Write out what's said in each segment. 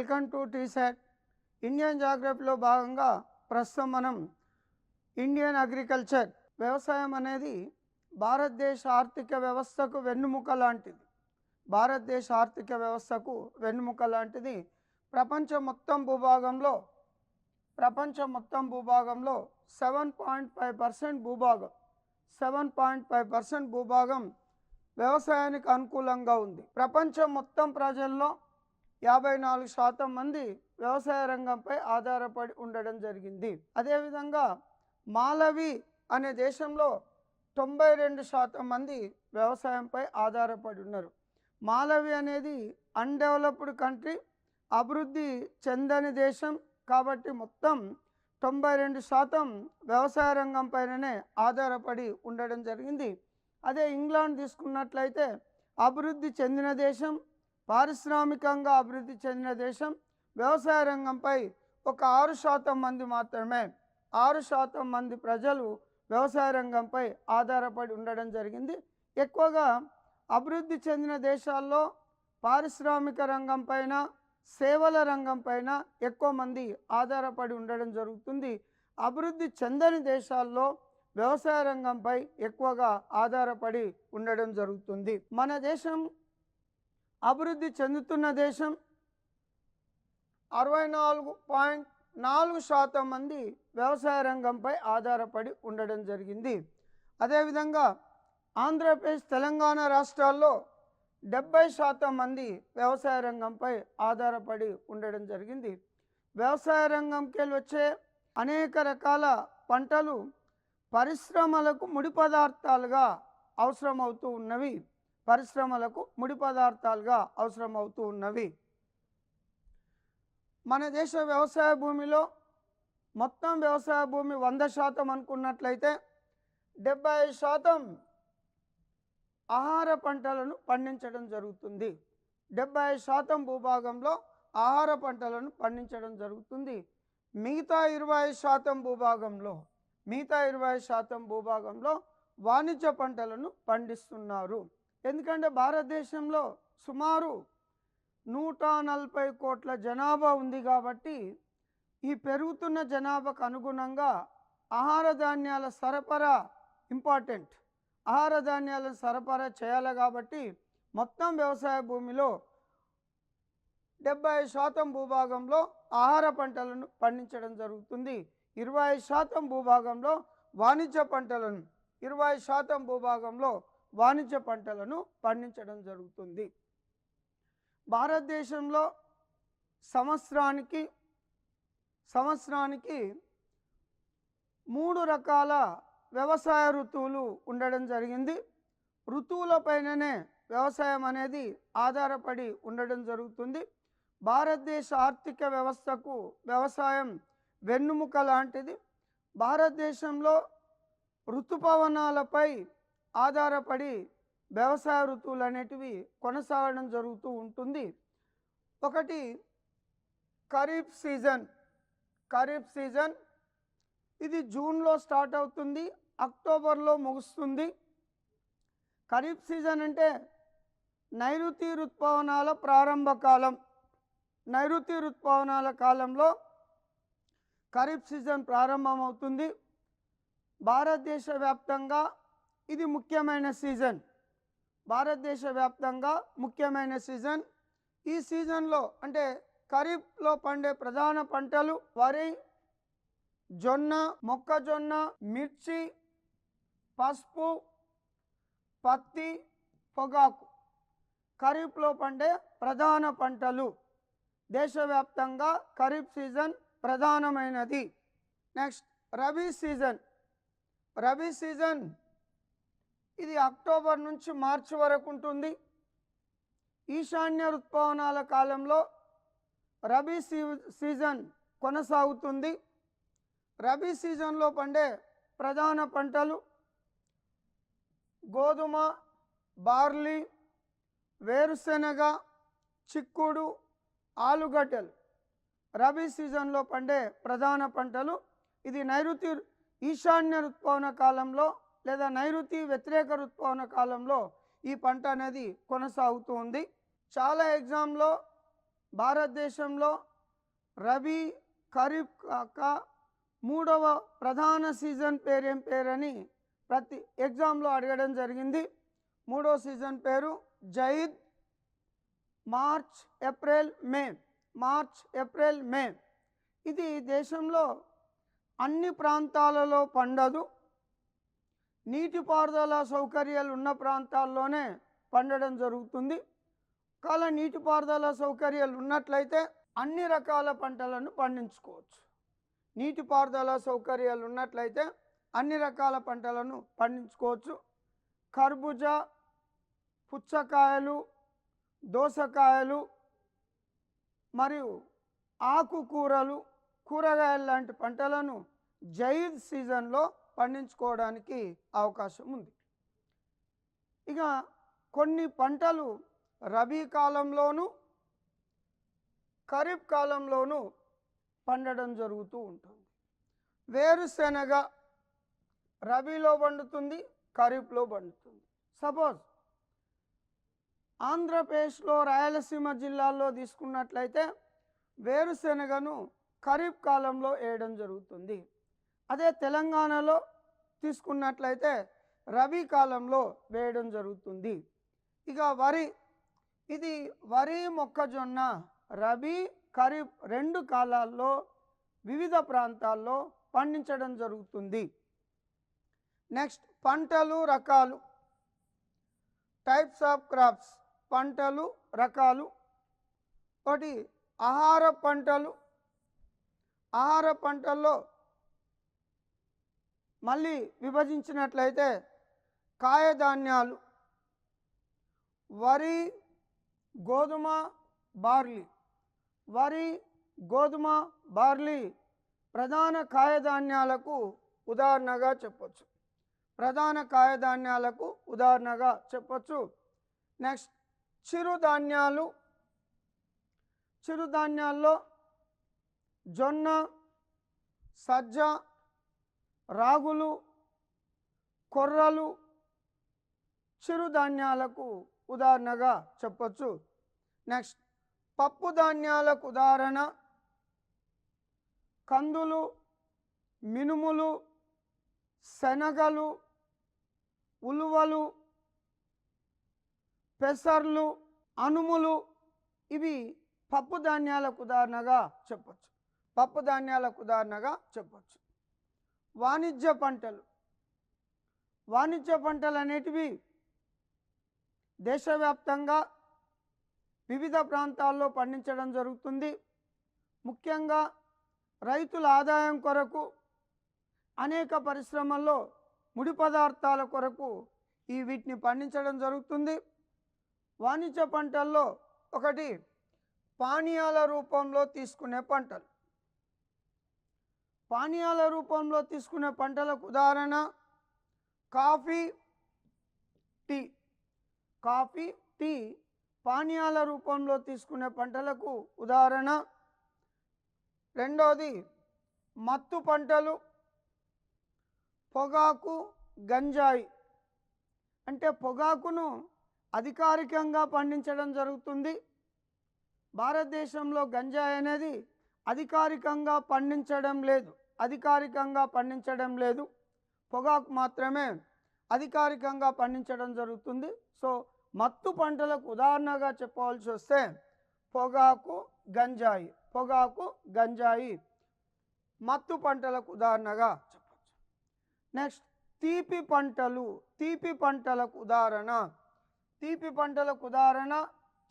Welcome to T-SAT. Indian జాగ్రఫీలో భాగంగా ప్రస్తుతం మనం ఇండియన్ అగ్రికల్చర్, వ్యవసాయం అనేది భారతదేశ ఆర్థిక వ్యవస్థకు వెన్నుముక లాంటిది. భారతదేశ ఆర్థిక వ్యవస్థకు వెన్నుముక లాంటిది. ప్రపంచం మొత్తం భూభాగంలో 7.5% భూభాగం 7.5% భూభాగం వ్యవసాయానికి అనుకూలంగా ఉంది. ప్రపంచం మొత్తం ప్రజల్లో 54% మంది వ్యవసాయ రంగంపై ఆధారపడి ఉండడం జరిగింది. అదేవిధంగా మాలవి అనే దేశంలో 92% మంది వ్యవసాయంపై ఆధారపడి ఉన్నారు. మాలవి అనేది అన్డెవలప్డ్ కంట్రీ, అభివృద్ధి చెందని దేశం. కాబట్టి మొత్తం 92% వ్యవసాయ రంగం పైననే ఆధారపడి ఉండడం జరిగింది. అదే ఇంగ్లాండ్ తీసుకున్నట్లయితే అభివృద్ధి చెందిన దేశం, పారిశ్రామికంగా అభివృద్ధి చెందిన దేశం. వ్యవసాయ రంగంపై ఒక 6% మంది మాత్రమే, 6% మంది ప్రజలు వ్యవసాయ రంగంపై ఆధారపడి ఉండడం జరిగింది. ఎక్కువగా అభివృద్ధి చెందిన దేశాల్లో పారిశ్రామిక రంగం పైన, సేవల రంగం పైన ఎక్కువ మంది ఆధారపడి ఉండడం జరుగుతుంది. అభివృద్ధి చెందని దేశాల్లో వ్యవసాయ రంగంపై ఎక్కువగా ఆధారపడి ఉండడం జరుగుతుంది. మన దేశం అభివృద్ధి చెందుతున్న దేశం. 64.4% మంది వ్యవసాయ రంగంపై ఆధారపడి ఉండడం జరిగింది. అదేవిధంగా ఆంధ్రప్రదేశ్, తెలంగాణ రాష్ట్రాల్లో 70% మంది వ్యవసాయ రంగంపై ఆధారపడి ఉండడం జరిగింది. వ్యవసాయ రంగంకి వచ్చే అనేక రకాల పంటలు పరిశ్రమలకు ముడి పదార్థాలుగా అవసరమవుతూ ఉన్నవి. మన దేశ వ్యవసాయ భూమిలో మొత్తం వ్యవసాయ భూమి 100% అనుకున్నట్లయితే 75% ఆహార పంటలను పండించడం జరుగుతుంది. 75% భూభాగంలో ఆహార పంటలను పండించడం జరుగుతుంది. మిగతా 25% భూభాగంలో వాణిజ్య పంటలను పండిస్తున్నారు. ఎందుకంటే భారతదేశంలో సుమారు 140 కోట్ల జనాభా ఉంది. కాబట్టి ఈ పెరుగుతున్న జనాభాకు అనుగుణంగా ఆహార ధాన్యాల సరఫరా ఇంపార్టెంట్. ఆహార ధాన్యాలను సరఫరా చేయాలి. కాబట్టి మొత్తం వ్యవసాయ భూమిలో 75% భూభాగంలో ఆహార పంటలను పండించడం జరుగుతుంది. 25% భూభాగంలో వాణిజ్య పంటలను 20% భూభాగంలో వాణిజ్య పంటలను పండించడం జరుగుతుంది. భారతదేశంలో సంవత్సరానికి 3 రకాల వ్యవసాయ ఋతువులు ఉండడం జరిగింది. ఋతువులపైననే వ్యవసాయం అనేది ఆధారపడి ఉండడం జరుగుతుంది. భారతదేశ ఆర్థిక వ్యవస్థకు వ్యవసాయం వెన్నుముక లాంటిది. భారతదేశంలో ఋతుపవనాలపై ఆధారపడి వ్యవసాయ ఋతువులు అనేటివి కొనసాగడం జరుగుతూ ఉంటుంది. ఒకటి ఖరీఫ్ సీజన్. ఇది జూన్లో స్టార్ట్ అవుతుంది, అక్టోబర్లో ముగుస్తుంది. ఖరీఫ్ సీజన్ అంటే నైరుతి ఋతుపవనాల ప్రారంభ కాలం. నైరుతి ఋతుపవనాల కాలంలో ఖరీఫ్ సీజన్ ప్రారంభమవుతుంది. భారతదేశ వ్యాప్తంగా ఇది ముఖ్యమైన సీజన్. ఈ సీజన్లో అంటే ఖరీఫ్లో పండే ప్రధాన పంటలు వరి, జొన్న, మొక్కజొన్న, మిర్చి, పసుపు, పత్తి, పొగాకు ఖరీఫ్లో పండే ప్రధాన పంటలు. దేశవ్యాప్తంగా ఖరీఫ్ సీజన్ ప్రధానమైనది. నెక్స్ట్ రబీ సీజన్ ఇది అక్టోబర్ నుంచి మార్చి వరకు ఉంటుంది. ఈశాన్య ఋతుపవనాల కాలంలో రబీ సీజన్ కొనసాగుతుంది. రబీ సీజన్లో పండే ప్రధాన పంటలు గోధుమ, బార్లీ, వేరుశెనగ, చిక్కుడు, ఆలుగడ్డలు రబీ సీజన్లో పండే ప్రధాన పంటలు. ఇది నైరుతి ఈశాన్య ఋతుపవన కాలంలో లేదా నైరుతి వ్యతిరేక ఋతుపవన కాలంలో ఈ పంట అనేది కొనసాగుతూ ఉంది. చాలా ఎగ్జామ్లో భారతదేశంలో రబీ ఖరీఫ్ కాక మూడవ ప్రధాన సీజన్ పేరేం పేరని ప్రతి ఎగ్జామ్లో అడగడం జరిగింది. మూడో సీజన్ పేరు zaid. March April May, March April May. ఇది దేశంలో అన్ని ప్రాంతాలలో పండదు, నీటిపారుదల సౌకర్యాలు ఉన్న ప్రాంతాల్లోనే పండడం జరుగుతుంది. ఒకవేళ నీటిపారుదల సౌకర్యాలు ఉన్నట్లయితే అన్ని రకాల పంటలను పండించుకోవచ్చు. నీటిపారుదల సౌకర్యాలు ఉన్నట్లయితే అన్ని రకాల పంటలను పండించుకోవచ్చు. కర్బూజా, పుచ్చకాయలు, దోసకాయలు మరియు ఆకుకూరలు, కూరగాయలు లాంటి పంటలను జైద్ సీజన్లో పండించుకోవడానికి అవకాశం ఉంది. ఇక కొన్ని పంటలు రబీ కాలంలోనూ ఖరీఫ్ కాలంలోనూ పండడం జరుగుతూ ఉంటుంది. వేరుశెనగ రబీలో పండుతుంది, ఖరీఫ్లో పండుతుంది. సపోజ్ ఆంధ్రప్రదేశ్లో రాయలసీమ జిల్లాల్లో తీసుకున్నట్లయితే వేరుశెనగను ఖరీఫ్ కాలంలో వేయడం జరుగుతుంది. అదే తెలంగాణలో తీసుకున్నట్లయితే రబీ కాలంలో వేయడం జరుగుతుంది. ఇక వరి, ఇది వరి మొక్కజొన్న రబీ ఖరీఫ్ రెండు కాలాల్లో వివిధ ప్రాంతాల్లో పండించడం జరుగుతుంది. నెక్స్ట్ పంటలు రకాలు, టైప్స్ ఆఫ్ క్రాప్స్, పంటలు రకాలు. ఒకటి ఆహార పంటలు. ఆహార పంటల్లో మళ్ళీ విభజించినట్లయితే కాయధాన్యాలు, వరి, గోధుమ, బార్లీ. వరి, గోధుమ, బార్లీ ప్రధాన కాయధాన్యాలకు ఉదాహరణగా చెప్పొచ్చు. ప్రధాన కాయధాన్యాలకు ఉదాహరణగా చెప్పొచ్చు. నెక్స్ట్ చిరుధాన్యాలు. చిరుధాన్యాల్లో జొన్న, సజ్జ, రాగులు, కొర్రలు చిరుధాన్యాలకు ఉదాహరణగా చెప్పొచ్చు. నెక్స్ట్ పప్పు ధాన్యాలకు ఉదాహరణ కందులు, మినుములు, శనగలు, ఉలువలు, పెసర్లు, అనుములు. ఇవి పప్పు ధాన్యాలకు ఉదాహరణగా చెప్పొచ్చు. పప్పు ధాన్యాలకు ఉదాహరణగా చెప్పొచ్చు. వాణిజ్య పంటలు. వాణిజ్య పంటలు అనేటివి దేశవ్యాప్తంగా వివిధ ప్రాంతాల్లో పండించడం జరుగుతుంది. ముఖ్యంగా రైతుల ఆదాయం కొరకు అనేక పరిశ్రమల్లో ముడి పదార్థాల కొరకు వీటిని పండించడం జరుగుతుంది. వాణిజ్య పంటల్లో ఒకటి పానీయాల రూపంలో తీసుకునే పంటలు. పానీయాల రూపంలో తీసుకునే పంటలకు ఉదాహరణ కాఫీ, టీ. కాఫీ, టీ పానీయాల రూపంలో తీసుకునే పంటలకు ఉదాహరణ. రెండోది మత్తు పంటలు, పొగాకు, గంజాయి. అంటే పొగాకును అధికారికంగా పండించడం జరుగుతుంది. భారతదేశంలో గంజాయి అనేది అధికారికంగా పండించడం లేదు. పొగాకు మాత్రమే అధికారికంగా పండించడం జరుగుతుంది. సో మత్తు పంటలకు ఉదాహరణగా చెప్పవలసి వస్తే పొగాకు, గంజాయి. పొగాకు, గంజాయి మత్తు పంటలకు ఉదాహరణగా చెప్పచ్చు. నెక్స్ట్ తీపి పంటలు. తీపి పంటలకు ఉదాహరణ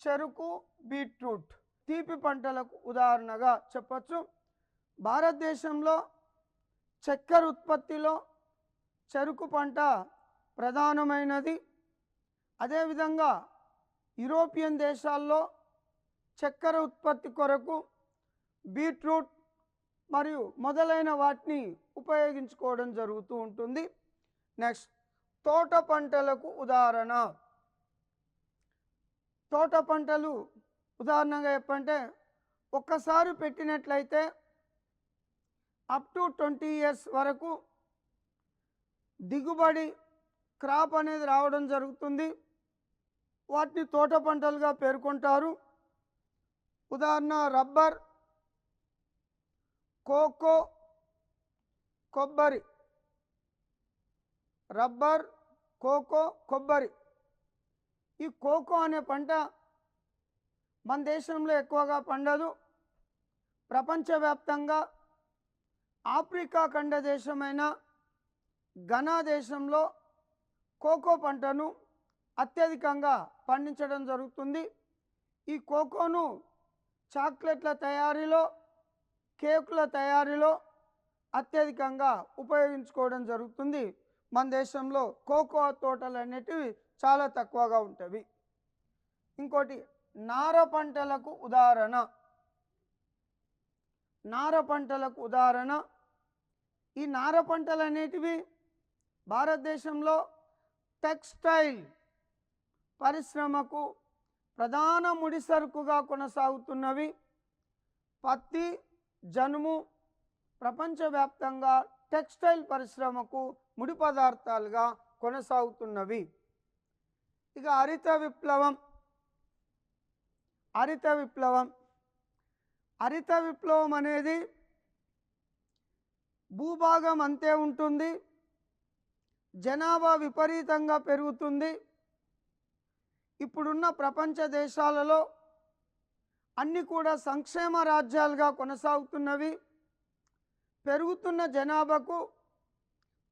చెరుకు, బీట్రూట్. తీపి పంటలకు ఉదాహరణగా చెప్పచ్చు. భారతదేశంలో చక్కెర ఉత్పత్తిలో చెరుకు పంట ప్రధానమైనది. అదేవిధంగా యూరోపియన్ దేశాల్లో చక్కెర ఉత్పత్తి కొరకు బీట్రూట్ మరియు మొదలైన వాటిని ఉపయోగించుకోవడం జరుగుతూ ఉంటుంది. నెక్స్ట్ తోట పంటలకు ఉదాహరణ. తోట పంటలు ఉదాహరణగా చెప్పంటే ఒక్కసారి పెట్టినట్లయితే అప్ టు 20 years వరకు దిగుబడి క్రాప్ అనేది రావడం జరుగుతుంది. వాటిని తోట పంటలుగా పేర్కొంటారు. ఉదాహరణ రబ్బర్, కోకో, కొబ్బరి. రబ్బర్, కోకో, కొబ్బరి. ఈ కోకో అనే పంట మన దేశంలో ఎక్కువగా పండదు. ప్రపంచవ్యాప్తంగా ఆఫ్రికా ఖండ దేశమైన ఘనా దేశంలో కోకో పంటను అత్యధికంగా పండించడం జరుగుతుంది. ఈ కోకోను చాక్లెట్ల తయారీలో, కేకుల తయారీలో అత్యధికంగా ఉపయోగించుకోవడం జరుగుతుంది. మన దేశంలో కోకో తోటలు అనేటివి చాలా తక్కువగా ఉంటాయి. ఇంకోటి నార పంటలకు ఉదాహరణ. నార పంటలకు ఉదాహరణ ఈ నార పంటలు అనేటివి భారతదేశంలో టెక్స్టైల్ పరిశ్రమకు ప్రధాన ముడిసరుకుగా కొనసాగుతున్నవి. పత్తి, జనుము ప్రపంచవ్యాప్తంగా టెక్స్టైల్ పరిశ్రమకు ముడి పదార్థాలుగా కొనసాగుతున్నవి. ఇక హరిత విప్లవం. హరిత విప్లవం హరిత విప్లవం అనేది భూభాగం అంతే ఉంటుంది, జనాభా విపరీతంగా పెరుగుతుంది. ఇప్పుడున్న ప్రపంచ దేశాలలో అన్నీ కూడా సంక్షేమ రాజ్యాలుగా కొనసాగుతున్నవి. పెరుగుతున్న జనాభాకు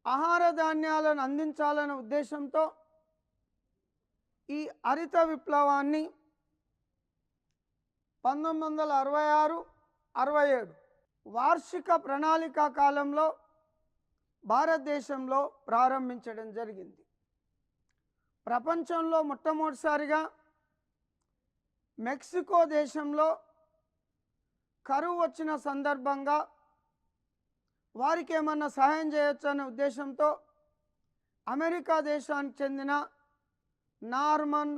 ఆహార ధాన్యాలను అందించాలనే ఉద్దేశంతో ఈ హరిత విప్లవాన్ని 1966-67 వార్షిక ప్రణాళిక కాలంలో భారతదేశంలో ప్రారంభించడం జరిగింది. ప్రపంచంలో మొట్టమొదటిసారిగా మెక్సికో దేశంలో కరువు వచ్చిన సందర్భంగా వారికి ఏమన్నా సహాయం చేయొచ్చు అనే ఉద్దేశంతో అమెరికా దేశానికి చెందిన నార్మన్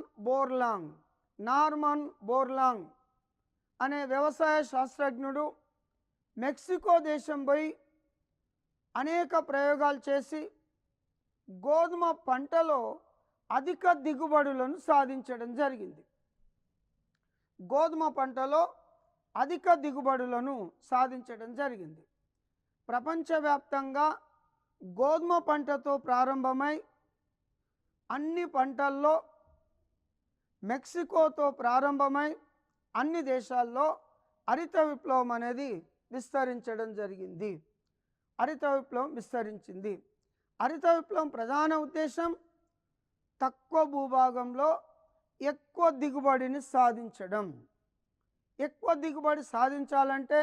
బోర్లాంగ్ అనే వ్యవసాయ శాస్త్రజ్ఞుడు మెక్సికో దేశం పోయి అనేక ప్రయోగాలు చేసి గోధుమ పంటలో అధిక దిగుబడులను సాధించడం జరిగింది. గోధుమ పంటలో అధిక దిగుబడులను సాధించడం జరిగింది. ప్రపంచవ్యాప్తంగా గోధుమ పంటతో ప్రారంభమై అన్ని పంటల్లో, మెక్సికోతో ప్రారంభమై అన్ని దేశాల్లో హరిత విప్లవం అనేది విస్తరించడం జరిగింది. హరిత విప్లవం విస్తరించింది. హరిత విప్లవం ప్రధాన ఉద్దేశం తక్కువ భూభాగంలో ఎక్కువ దిగుబడిని సాధించడం. ఎక్కువ దిగుబడి సాధించాలంటే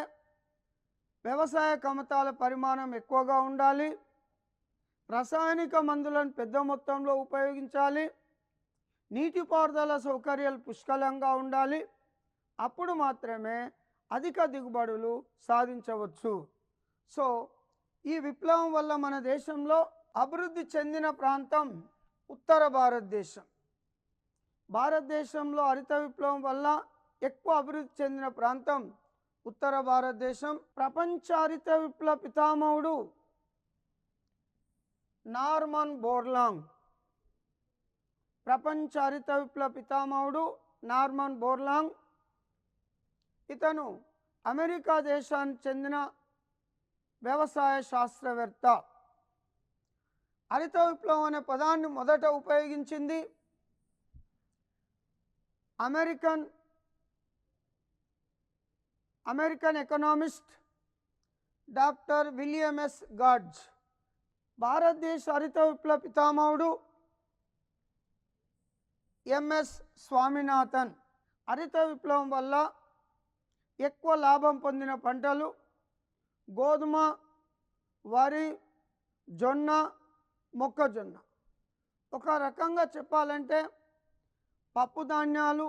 వ్యవసాయ కమతాల పరిమాణం ఎక్కువగా ఉండాలి, రసాయనిక మందులను పెద్ద మొత్తంలో ఉపయోగించాలి, నీటిపారుదల సౌకర్యాలు పుష్కలంగా ఉండాలి. అప్పుడు మాత్రమే అధిక దిగుబడులు సాధించవచ్చు. సో ఈ విప్లవం వల్ల మన దేశంలో అభివృద్ధి చెందిన ప్రాంతం ఉత్తర భారతదేశం. భారతదేశంలో హరిత విప్లవం వల్ల ఎక్కువ అభివృద్ధి చెందిన ప్రాంతం ఉత్తర భారతదేశం. ప్రపంచ హరిత విప్లవ పితామహుడు నార్మన్ బోర్లాంగ్. ప్రపంచ హరిత విప్లవ పితామహుడు నార్మన్ బోర్లాంగ్. ఇతను అమెరికా దేశానికి చెందిన వ్యవసాయ శాస్త్రవేత్త. హరిత విప్లవం అనే పదాన్ని మొదట ఉపయోగించింది American economist doctor William S Gaud. భారతదేశ హరిత విప్లవ పితామహుడు ఎంఎస్ స్వామినాథన్. హరిత విప్లవం వల్ల ఎక్కువ లాభం పొందిన పంటలు గోధుమ, వరి, జొన్న, మొక్కజొన్న. ఒక రకంగా చెప్పాలంటే పప్పు ధాన్యాలు,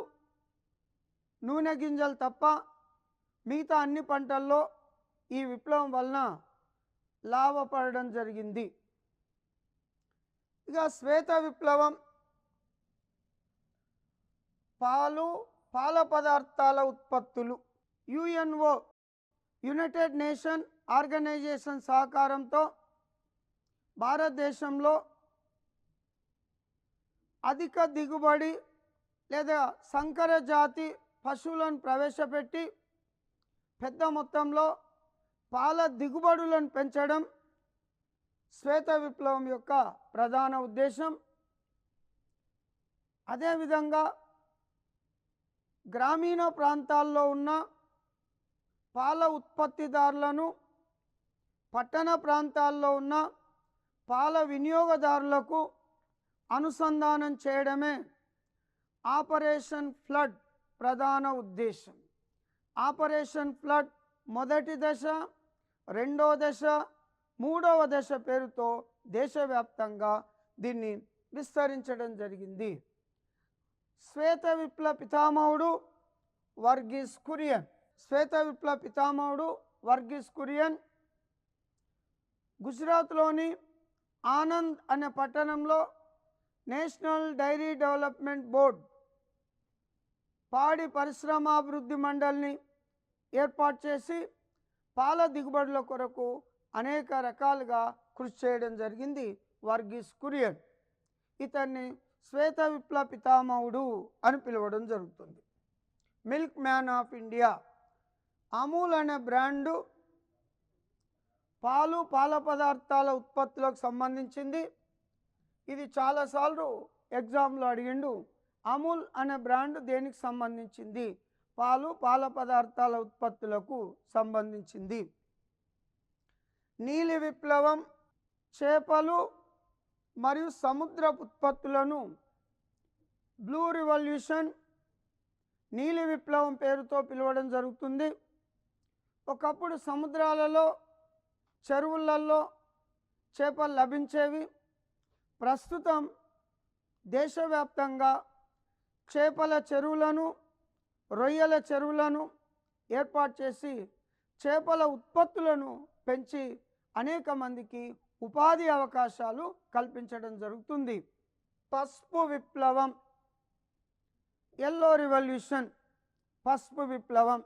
నూనె గింజలు తప్ప మిగతా అన్ని పంటల్లో ఈ విప్లవం వలన లాభపడడం జరిగింది. ఇక శ్వేత విప్లవం పాల పదార్థాల ఉత్పత్తులు. యుఎన్ఓ యునైటెడ్ నేషన్ ఆర్గనైజేషన్ సహకారంతో భారతదేశంలో అధిక దిగుబడి లేదా సంకర జాతి పశువులను ప్రవేశపెట్టి పెద్ద మొత్తంలో పాల దిగుబడులను పెంచడం శ్వేత విప్లవం యొక్క ప్రధాన ఉద్దేశం. అదేవిధంగా గ్రామీణ ప్రాంతాల్లో ఉన్న పాల ఉత్పత్తిదారులను పట్టణ ప్రాంతాల్లో ఉన్న పాల వినియోగదారులకు అనుసంధానం చేయడమే ఆపరేషన్ ఫ్లడ్ ప్రధాన ఉద్దేశం. ఆపరేషన్ ఫ్లడ్ మొదటి దశ, రెండో దశ, మూడవ దశ పేరుతో దేశవ్యాప్తంగా దీన్ని విస్తరించడం జరిగింది. శ్వేత విప్లవ పితామహుడు వర్గీస్ కురియన్. శ్వేత విప్లవ పితామహుడు వర్గీస్ కురియన్ గుజరాత్లోని ఆనంద్ అనే పట్టణంలో నేషనల్ డైరీ డెవలప్మెంట్ బోర్డ్ పాడి పరిశ్రమాభివృద్ధి మండలిని ఏర్పాటు చేసి పాల దిగుబడుల కొరకు అనేక రకాలుగా కృషి చేయడం జరిగింది వర్గీస్ కురియన్. ఇతన్ని శ్వేత విప్లవ పితామహుడు అని పిలవడం జరుగుతుంది. Milk man of India. Amul అనే బ్రాండు పాలు పాల పదార్థాల ఉత్పత్తులకు సంబంధించింది. ఇది చాలాసార్లు ఎగ్జామ్లో అడిగిండు. అమూల్ అనే బ్రాండ్ దేనికి సంబంధించింది? పాలు పాల పదార్థాల ఉత్పత్తులకు సంబంధించింది. నీలి విప్లవం చేపలు మరియు సముద్ర ఉత్పత్తులను బ్లూ రివల్యూషన్, నీలి విప్లవం పేరుతో పిలవడం జరుగుతుంది. ఒకప్పుడు సముద్రాలలో చెరువులలో చేపలు లభించేవి. ప్రస్తుతం దేశవ్యాప్తంగా చేపల చెరువులను, రొయ్యల చెరువులను ఏర్పాటు చేసి చేపల ఉత్పత్తులను పెంచి అనేక మందికి ఉపాధి అవకాశాలు కల్పించడం జరుగుతుంది. పసుపు విప్లవం, ఎల్లో రివల్యూషన్. పసుపు విప్లవం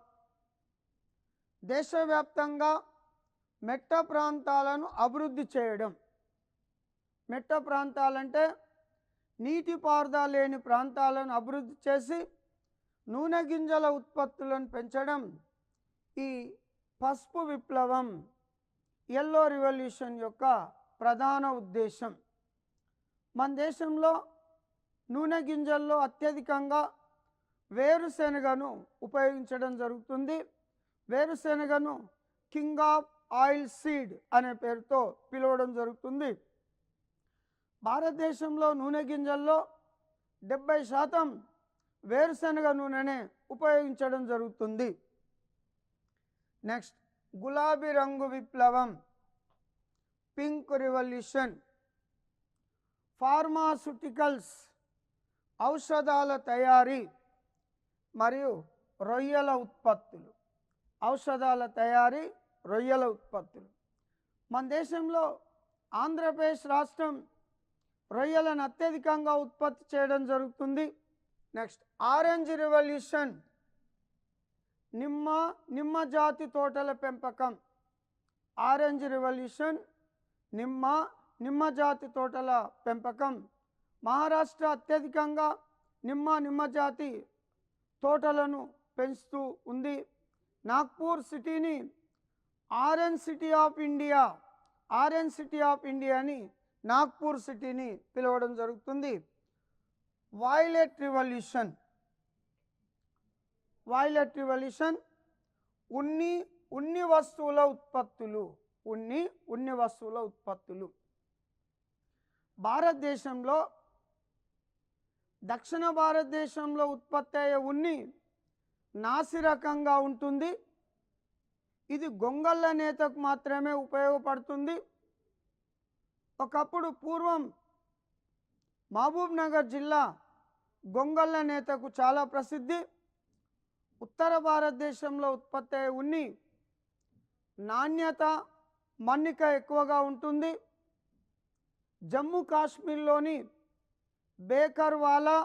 దేశవ్యాప్తంగా మెట్ట ప్రాంతాలను అభివృద్ధి చేయడం. మెట్ట ప్రాంతాలంటే నీటిపారుదల లేని ప్రాంతాలను అభివృద్ధి చేసి నూనె గింజల ఉత్పత్తులను పెంచడం ఈ పసుపు విప్లవం, ఎల్లో రివల్యూషన్ యొక్క ప్రధాన ఉద్దేశం. మన దేశంలో నూనె గింజల్లో అత్యధికంగా వేరుశెనగను ఉపయోగించడం జరుగుతుంది. వేరుశెనగను కింగ్ ఆఫ్ ఆయిల్ సీడ్ అనే పేరుతో పిలవడం జరుగుతుంది. భారతదేశంలో నూనె గింజల్లో 70% వేరుశెనగ నూనెనే ఉపయోగించడం జరుగుతుంది. నెక్స్ట్ గులాబీ రంగు విప్లవం, పింక్ రివల్యూషన్. ఫార్మాస్యూటికల్స్, ఔషధాల తయారీ మరియు రొయ్యల ఉత్పత్తులు. ఔషధాల తయారీ, రొయ్యల ఉత్పత్తులు. మన దేశంలో ఆంధ్రప్రదేశ్ రాష్ట్రం రొయ్యలను అత్యధికంగా ఉత్పత్తి చేయడం జరుగుతుంది. నెక్స్ట్ ఆరెంజ్ రివల్యూషన్, నిమ్మ జాతి తోటల పెంపకం. ఆరెంజ్ రివల్యూషన్, నిమ్మ జాతి తోటల పెంపకం. మహారాష్ట్ర అత్యధికంగా నిమ్మ జాతి తోటలను పెంచుతూ ఉంది. నాగ్పూర్ సిటీని orange city of India, orange city of India అని నాగ్పూర్ సిటీని పిలవడం జరుగుతుంది. వైలెట్ రివల్యూషన్, వైలెట్ రివల్యూషన్ ఉన్ని వస్తువుల ఉత్పత్తులు. ఉన్ని వస్తువుల ఉత్పత్తులు. భారతదేశంలో దక్షిణ భారతదేశంలో ఉత్పత్తి అయ్యే ఉన్ని నాసి రకంగా ఉంటుంది. ఇది గొంగళ్ళ నేతకు మాత్రమే ఉపయోగపడుతుంది. ఒకప్పుడు పూర్వం మహబూబ్ నగర్ జిల్లా గొంగళ్ళ నేతకు చాలా ప్రసిద్ధి. ఉత్తర భారతదేశంలో ఉత్పత్తి అయ్యే ఉన్ని నాణ్యత, మన్నిక ఎక్కువగా ఉంటుంది. జమ్మూ కాశ్మీర్లోని బేకర్వాలా,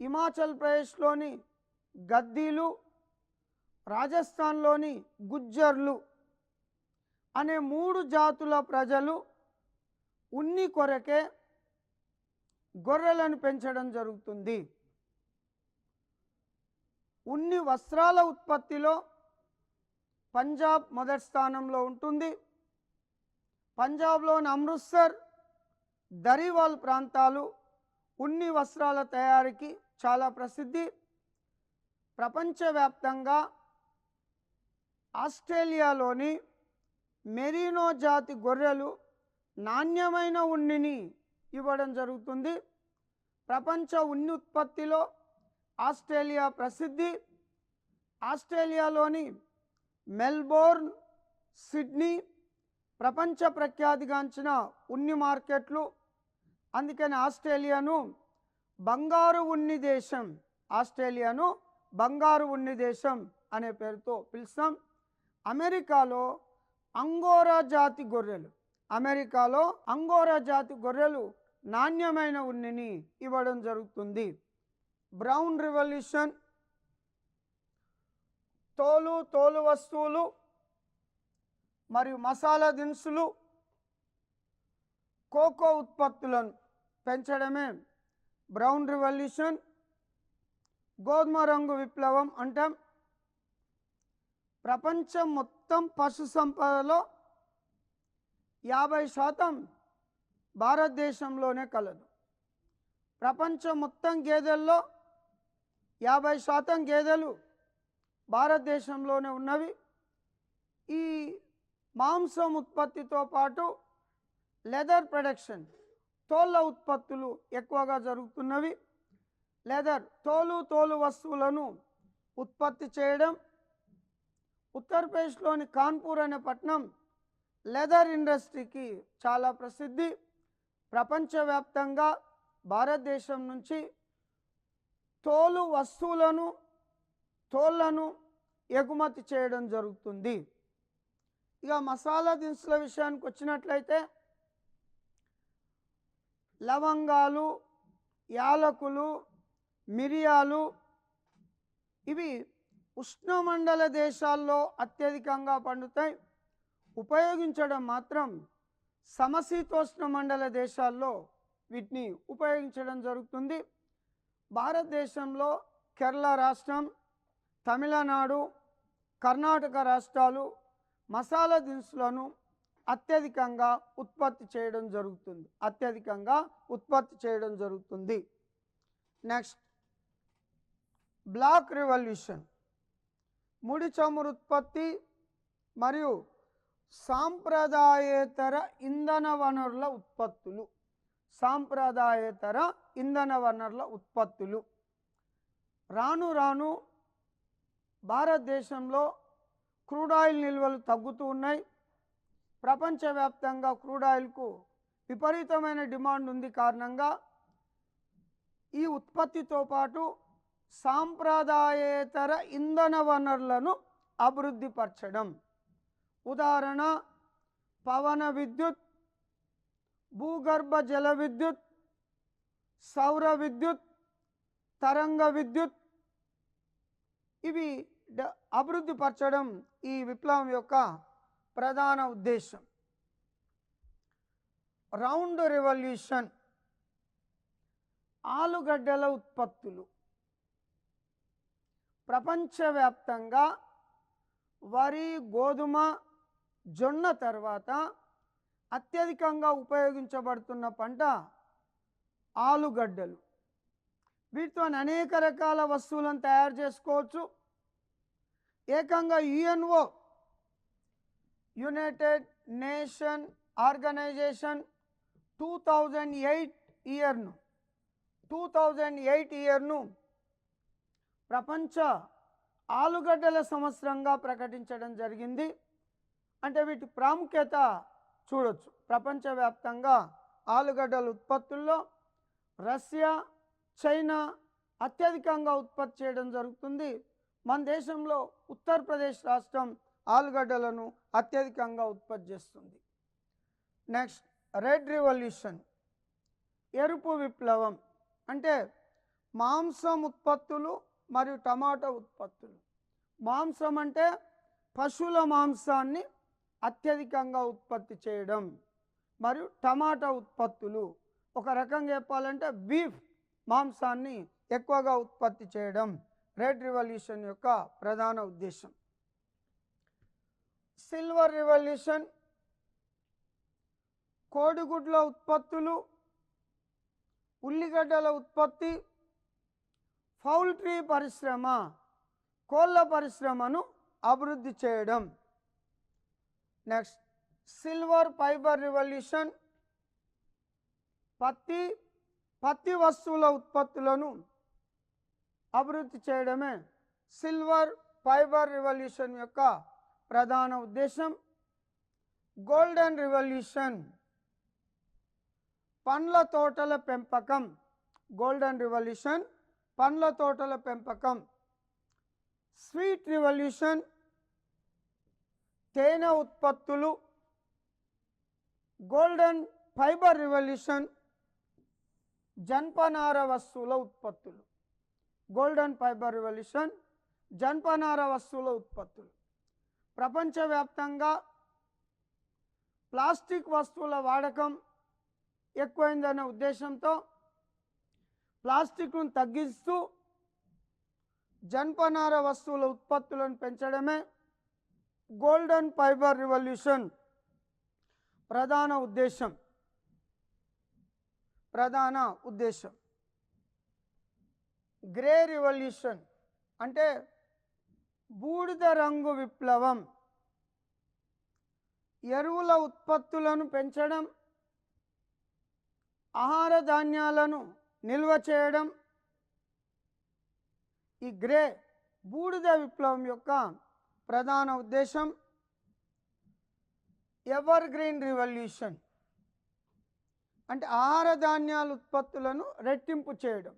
హిమాచల్ ప్రదేశ్లోని గద్దీలు, రాజస్థాన్లోని గుజ్జర్లు అనే 3 జాతుల ప్రజలు ఉన్ని కొరకే గొర్రెలను పెంచడం జరుగుతుంది. ఉన్ని వస్త్రాల ఉత్పత్తిలో పంజాబ్ మొదటి స్థానంలో ఉంటుంది. పంజాబ్లోని అమృత్సర్, దరివాల్ ప్రాంతాలు ఉన్ని వస్త్రాల తయారీకి చాలా ప్రసిద్ధి. ప్రపంచవ్యాప్తంగా ఆస్ట్రేలియాలోని మెరీనో జాతి గొర్రెలు నాణ్యమైన ఉన్నిని ఇవ్వడం జరుగుతుంది. ప్రపంచ ఉన్ని ఉత్పత్తిలో ఆస్ట్రేలియా ప్రసిద్ధి. ఆస్ట్రేలియాలోని మెల్బోర్న్, సిడ్నీ ప్రపంచ ప్రఖ్యాతిగాంచిన ఉన్ని మార్కెట్లు. అందుకని ఆస్ట్రేలియాను బంగారు ఉన్ని దేశం, ఆస్ట్రేలియాను బంగారు ఉన్ని దేశం అనే పేరుతో పిలుస్తాం. అమెరికాలో అంగోరా జాతి గొర్రెలు, అమెరికాలో అంగోరా జాతి గొర్రెలు నాణ్యమైన ఉన్నిని ఇవ్వడం జరుగుతుంది. బ్రౌన్ రెవల్యూషన్ తోలు వస్తువులు మరియు మసాలా దినుసులు, కోకో ఉత్పత్తులను పెంచడమే బ్రౌన్ రెవల్యూషన్. గోధుమ రంగు విప్లవం అంటాం. ప్రపంచం మొత్తం పశు సంపదలో 50% భారతదేశంలోనే కలదు. ప్రపంచం మొత్తం గేదెల్లో 50% గేదెలు భారతదేశంలోనే ఉన్నవి. ఈ మాంసం ఉత్పత్తితో పాటు లెదర్ ప్రొడక్షన్, తోళ్ళ ఉత్పత్తులు ఎక్కువగా జరుగుతున్నవి. లెదర్ తోలు వస్తువులను ఉత్పత్తి చేయడం. ఉత్తరప్రదేశ్లోని కాన్పూర్ అనే పట్టణం లెదర్ ఇండస్ట్రీకి చాలా ప్రసిద్ధి. ప్రపంచవ్యాప్తంగా భారతదేశం నుంచి తోలు వస్తువులను, తోళ్లను ఎగుమతి చేయడం జరుగుతుంది. ఇక మసాలా దినుసుల విషయానికి వచ్చినట్లయితే లవంగాలు, యాలకులు, మిరియాలు ఇవి ఉష్ణమండల దేశాల్లో అత్యధికంగా పండుతాయి. ఉపయోగించడం మాత్రం సమశీతోష్ణ మండల దేశాల్లో వీటిని ఉపయోగించడం జరుగుతుంది. భారతదేశంలో కేరళ రాష్ట్రం, తమిళనాడు, కర్ణాటక రాష్ట్రాలు మసాలా దినుసులను అత్యధికంగా ఉత్పత్తి చేయడం జరుగుతుంది. నెక్స్ట్ బ్లాక్ రెవల్యూషన్ ముడి చమురు ఉత్పత్తి మరియు సాంప్రదాయేతర ఇంధన వనరుల ఉత్పత్తులు. రాను రాను భారతదేశంలో క్రూడ్ ఆయిల్ నిల్వలు తగ్గుతూ ఉన్నాయి. ప్రపంచవ్యాప్తంగా క్రూడ్ ఆయిల్కు విపరీతమైన డిమాండ్ ఉంది. కారణంగా ఈ ఉత్పత్తితో పాటు సాంప్రదాయేతర ఇంధన వనరులను అభివృద్ధి పరచడం. ఉదాహరణ పవన విద్యుత్, భూగర్భ జల విద్యుత్, సౌర విద్యుత్, తరంగ విద్యుత్ ఇవి అభివృద్ధి పరచడం ఈ విప్లవం యొక్క ప్రధాన ఉద్దేశం. రౌండ్ రెవల్యూషన్ ఆలుగడ్డల ఉత్పత్తులు. ప్రపంచవ్యాప్తంగా వరి, గోధుమ, జొన్న తర్వాత అత్యధికంగా ఉపయోగించబడుతున్న పంట ఆలుగడ్డలు. వీటితో అనేక రకాల వస్తువులను తయారు చేసుకోవచ్చు. ఏకంగా యుఎన్ఓ, యునైటెడ్ నేషన్ ఆర్గనైజేషన్ 2008 ఇయర్ను ప్రపంచ ఆలుగడ్డల సంవత్సరంగా ప్రకటించడం జరిగింది. అంటే వీటి ప్రాముఖ్యత చూడొచ్చు. ప్రపంచవ్యాప్తంగా ఆలుగడ్డల ఉత్పత్తుల్లో రష్యా, చైనా అత్యధికంగా ఉత్పత్తి చేయడం జరుగుతుంది. మన దేశంలో ఉత్తరప్రదేశ్ రాష్ట్రం ఆలుగడ్డలను అత్యధికంగా ఉత్పత్తి చేస్తుంది. నెక్స్ట్ రెడ్ రెవల్యూషన్ ఎరుపు విప్లవం అంటే మాంసం ఉత్పత్తులు మరియు టమాటా ఉత్పత్తులు. మాంసం అంటే పశువుల మాంసాన్ని అత్యధికంగా ఉత్పత్తి చేయడం మరియు టమాటా ఉత్పత్తులు, ఒక రకంగా చెప్పాలంటే బీఫ్ మాంసాన్ని ఎక్కువగా ఉత్పత్తి చేయడం. రెడ్ రివల్యూషన్ యొక్క ప్రధాన ఉద్దేశం. సిల్వర్ రివల్యూషన్ కోడిగుడ్ల ఉత్పత్తులు, ఉల్లిగడ్డల ఉత్పత్తి, పౌల్ట్రీ పరిశ్రమ, కోళ్ళ పరిశ్రమను అభివృద్ధి చేయడం. నెక్స్ట్ సిల్వర్ ఫైబర్ రివల్యూషన్ పత్తి వస్తువుల ఉత్పత్తులను అభివృద్ధి చేయడమే సిల్వర్ ఫైబర్ రివల్యూషన్ యొక్క ప్రధాన ఉద్దేశం. గోల్డెన్ రివల్యూషన్ పండ్ల తోటల పెంపకం. గోల్డెన్ రివల్యూషన్ పండ్ల తోటల పెంపకం. స్వీట్ రివల్యూషన్ తేనె ఉత్పత్తులు. గోల్డెన్ ఫైబర్ రివల్యూషన్ జనపనార వస్తువుల ఉత్పత్తులు. గోల్డెన్ ఫైబర్ రివల్యూషన్ జనపనార వస్తువుల ఉత్పత్తులు. ప్రపంచవ్యాప్తంగా ప్లాస్టిక్ వస్తువుల వాడకం ఎక్కువైందనే ఉద్దేశంతో ప్లాస్టిక్ను తగ్గిస్తూ జనపనార వస్తువుల ఉత్పత్తులను పెంచడమే గోల్డెన్ ఫైబర్ రివల్యూషన్ ప్రధాన ఉద్దేశం. గ్రే రివల్యూషన్ అంటే బూడిద రంగు విప్లవం. ఎరువుల ఉత్పత్తులను పెంచడం, ఆహార ధాన్యాలను నిల్వ చేయడం ఈ గ్రే బూడిద విప్లవం యొక్క ప్రధాన ఉద్దేశం. ఎవర్ గ్రీన్ రివల్యూషన్ అంటే ఆహార ధాన్యాల ఉత్పత్తులను రెట్టింపు చేయడం.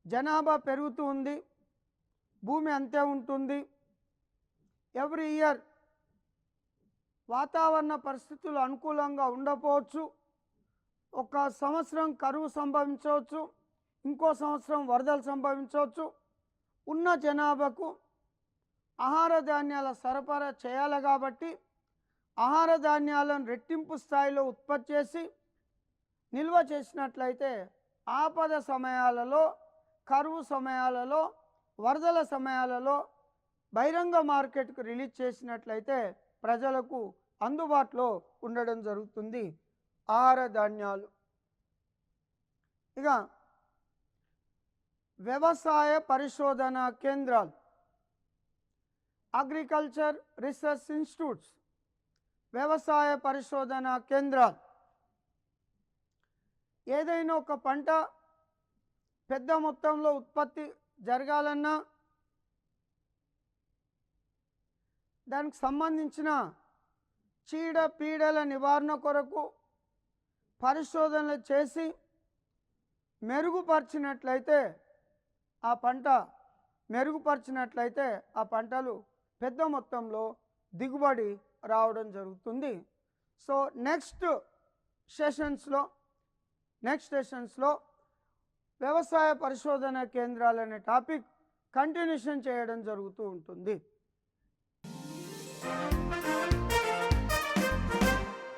జనాభా పెరుగుతూ ఉంది, భూమి అంతే ఉంటుంది. ఎవ్రీ ఇయర్ వాతావరణ పరిస్థితులు అనుకూలంగా ఉండకపోవచ్చు. ఒక సంవత్సరం కరువు సంభవించవచ్చు, ఇంకో సంవత్సరం వరదలు సంభవించవచ్చు. ఉన్న జనాభాకు ఆహార ధాన్యాల సరఫరా చేయాలి కాబట్టి ఆహార ధాన్యాలను రెట్టింపు స్థాయిలో ఉత్పత్తి చేసి నిల్వ చేసినట్లయితే ఆపద సమయాలలో, కరువు సమయాలలో, వరదల సమయాలలో బహిరంగ మార్కెట్కు రిలీజ్ చేసినట్లయితే ప్రజలకు అందుబాటులో ఉండడం జరుగుతుంది ఆహార ధాన్యాలు. ఇక వ్యవసాయ పరిశోధనా కేంద్రాలు, అగ్రికల్చర్ రీసెర్చ్ ఇన్స్టిట్యూట్స్, వ్యవసాయ పరిశోధనా కేంద్రాలు. ఏదైనా ఒక పంట పెద్ద మొత్తంలో ఉత్పత్తి జరగాలన్నా దానికి సంబంధించిన చీడ పీడల నివారణ కొరకు పరిశోధనలు చేసి మెరుగుపరిచినట్లయితే ఆ పంటలు పెద్ద మొత్తంలో దిగుబడి రావడం జరుగుతుంది. సో నెక్స్ట్ సెషన్స్లో వ్యవసాయ పరిశోధన కేంద్రాలు అనే టాపిక్ కంటిన్యూషన్ చేయడం జరుగుతూ ఉంటుంది.